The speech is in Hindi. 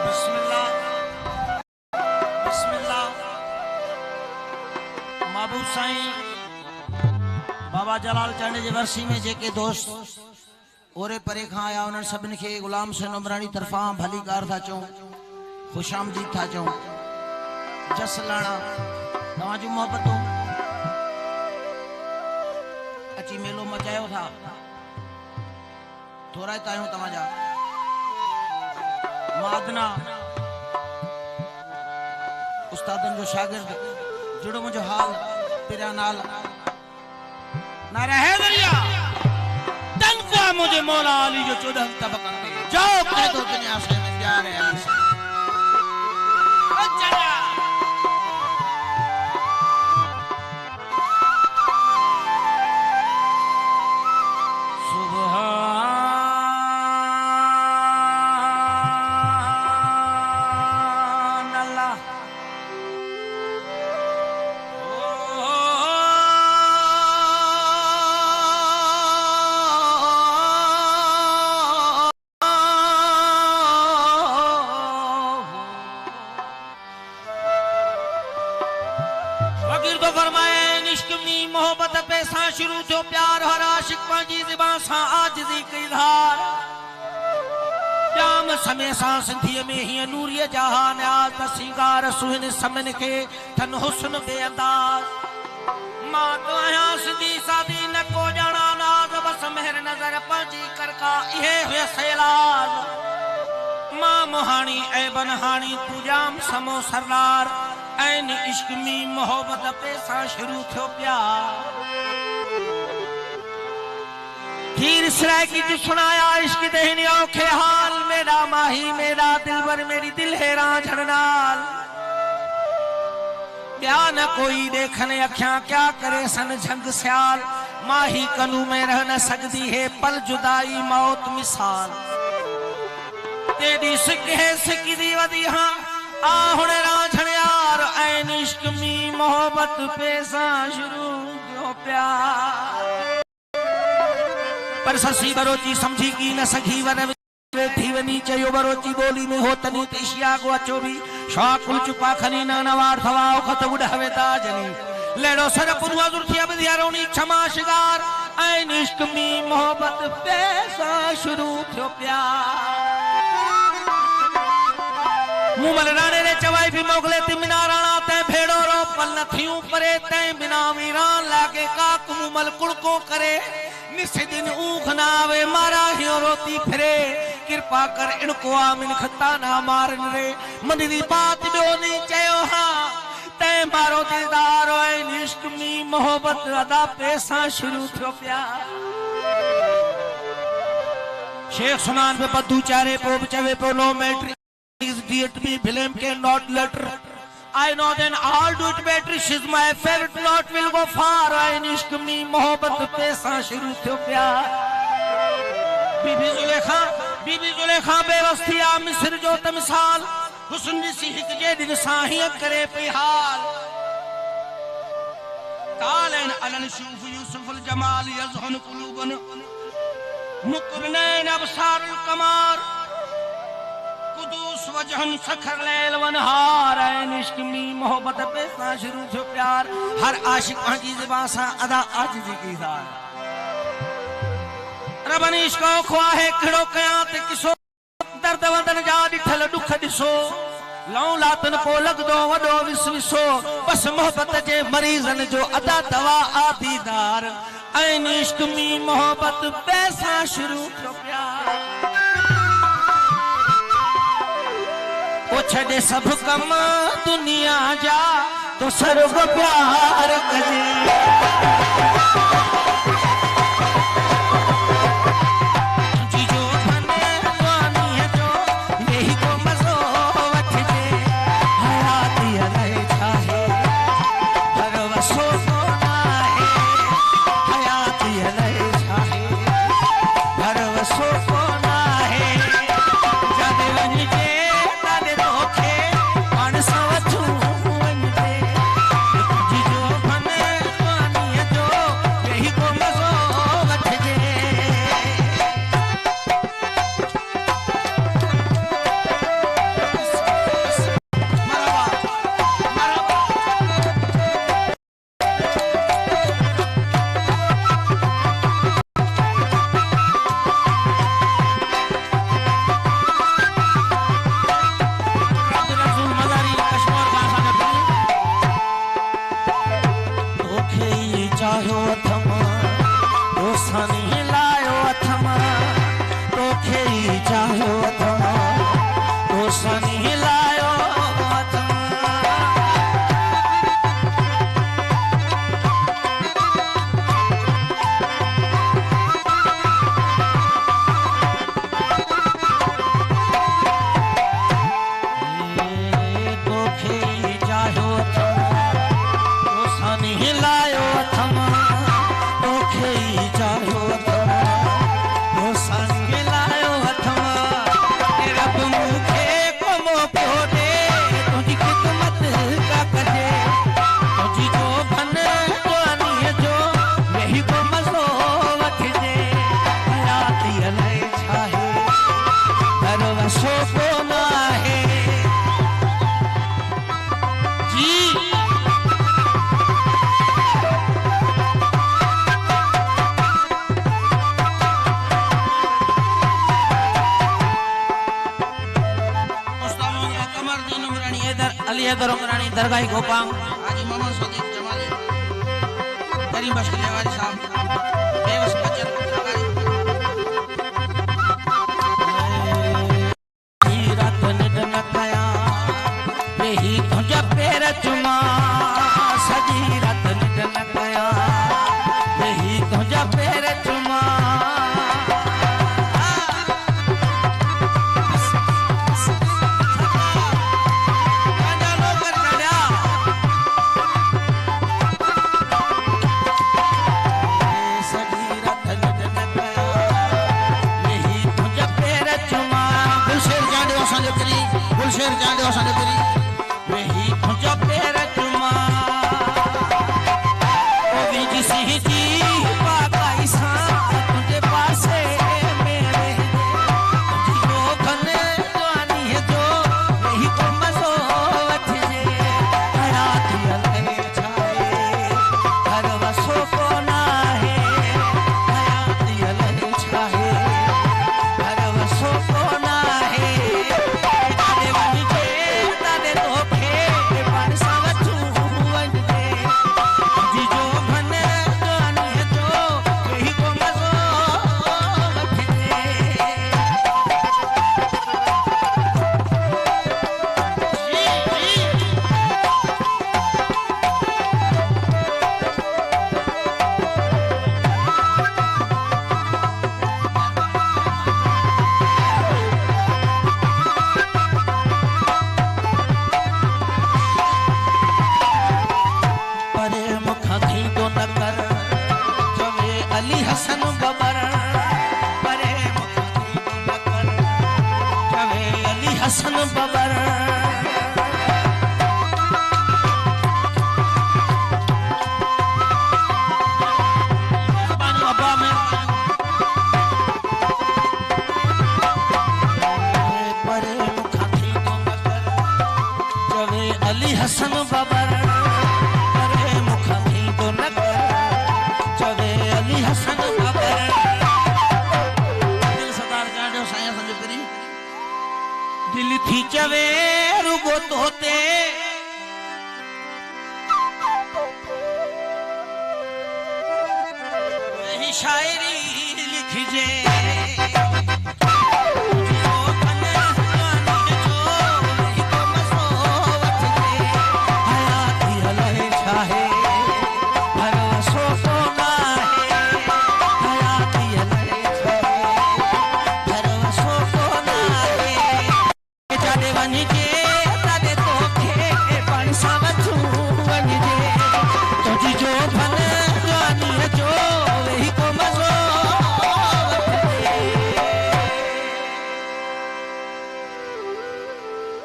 बिस्मिल्लाह बिस्मिल्लाह। महबूब साईं बाबा जलाल चंद जी वर्सी में जेके दोस्त ओरे परे खां आया उन्हनि सभिनि खे गुलाम हुसैन उमरानी तरफ़ां भली कार था चऊं, खुश आमदीद था चऊं। जस लाणा तव्हां जूं मोहबतूं अची मेलो मचायो था, थोरा आहियूं तव्हांजा। मादना उस्तादन जो शागिर्द जुड़ो मुझो हाल तेरा नाल ना रहे दरिया तनख्वाह मुझे मौला अली जो 14 तबका पे जो कह दो दुनिया से मैं प्यार है अली से। चला मोहब्बत पैसा शुरू थो प्यार हर आशिक पंहिंजी ज़बान सां आजिज़ी कई धार जाम समय सां सिंधीअ में हीअं नूरीअ जहां न्याज़ त सिंगार सुहिन समिन खे थन हुस्न बेअंदाज़। मां तो आहियां सिंधी सादी न को ॼाणा नाज़ बस मेहर नज़र पंहिंजी करका इहे हुयसि इलाज। मां मुहाणी ऐं बनहाणी तू जाम समो सरदार ऐन इश्क में मोहब्बत पैसा शुरू थो प्यार। खीर सराय की जो सुनाया इश्क दहनी औखे हाल मेरा माही मेरा दिलबर मेरी दिल हैरान झड़नाल। क्या न कोई देखने अखियां क्या करे सन झंग स्याल। माही कनू में रह न सकती है पल जुदाई मौत मिसाल। तेरी सिक है सिकी दी वदी हाँ आहुण राझण यार ऐन इश्क में मोहब्बत पैसा शुरू थियो प्यार। पर ससी बरोची समझी की न सखी वन वेठी वनी चयो बरोची बोली में हो तनी तिशिया को अचो भी शाकुल चुपा खनी न नवार थवाओ खत उड़ावे ताजनी लेडो सर पुरवा दुर्थिया बदिया रोनी क्षमा शिगार ऐन इश्क में मोहब्बत पैसा शुरू थियो प्यार। मुमल राणे रे चवाई भी मोगले ती मिना राणा ते भेड़ो रो पल न थियूं परे ते बिना वीरान लागे काक मुमल कुड़को करे निस दिन ऊख नावे मारा हियो रोती फिरे कृपा कर इनको आमिन खता ना मारन रे मन दी बात बियो नी चयो हां ते मारो दिलदार ऐ इश्क में मोहब्बत अदा पैसा शुरू थियो प्यार। शेख सुनान पे पद्दू चारे पो चवे पो नो मैट्रिक Dear to me, film cannot letter. I know then all do it better. She's my favorite. Not will go far. I इश्क में मोहब्बत पैसा शुरू थियो प्यार। बीबी जुलेखा बेवस्तिया मिस्र जो तमिसाल हुस्न सी हिक जे दिन साहिय करे पे हाल। कालन अलन शूफ यूसुफ अल जमाल यज़हन कुलूबन मुकरनैन अबसारुल कमार कुदूस वजहन सखर लैल वनहार ऐन इश्क में मोहब्बत पैसा शुरू थियो प्यार। हर आशिक पंहिंजी ज़बान सां अदा आजिज़ी की ज़ार। रबन इश्क ख्वाहे खड़ो कयां ते किसो दर्द वंदन जा ॾिठल ॾुख ॾिसो लऊं लातन पो लगदो वॾो विसविसो बस मोहब्बत जे मरीज़न जो अदा दवा आदीदार ऐन इश्क में मोहब्बत पैसा शुरू थियो प्यार। ओ छड़े सब कम दुनिया जा तो सर्व प्यार कजे। वसो को ना है जी। अली हैदर उमरानी दरगाह गोपांग हाजी मोहम्मद सदीक जमाली करीम बशीर लेवारी साहब बेवस बचन रात निडन कया वेही तुझा पैर चुमा सजी रात निडन कया वेही तुझा पैर चुमा गुलशेर जाने वाले तेरी वही तुझा पैर चुमा ओ बीजी सी जी पाकाई सा तुझे पासे मेरे जो खने जानी है जो वही को मजो वठे हयात लगे छाए हर वसो को ना है हयात लगे छाए हर वसो को ना है हसन बबर परे मुखर चवे अली हसन बबर अब्बा में परे मुखाती तो नकर चवे अली हसन बबर परे मुखाती तो नकर चवे अली हसन बबर दिल सदार जाडो साया संजो करी दिल थी चवे रुगो तोते वही शायरी लिखजे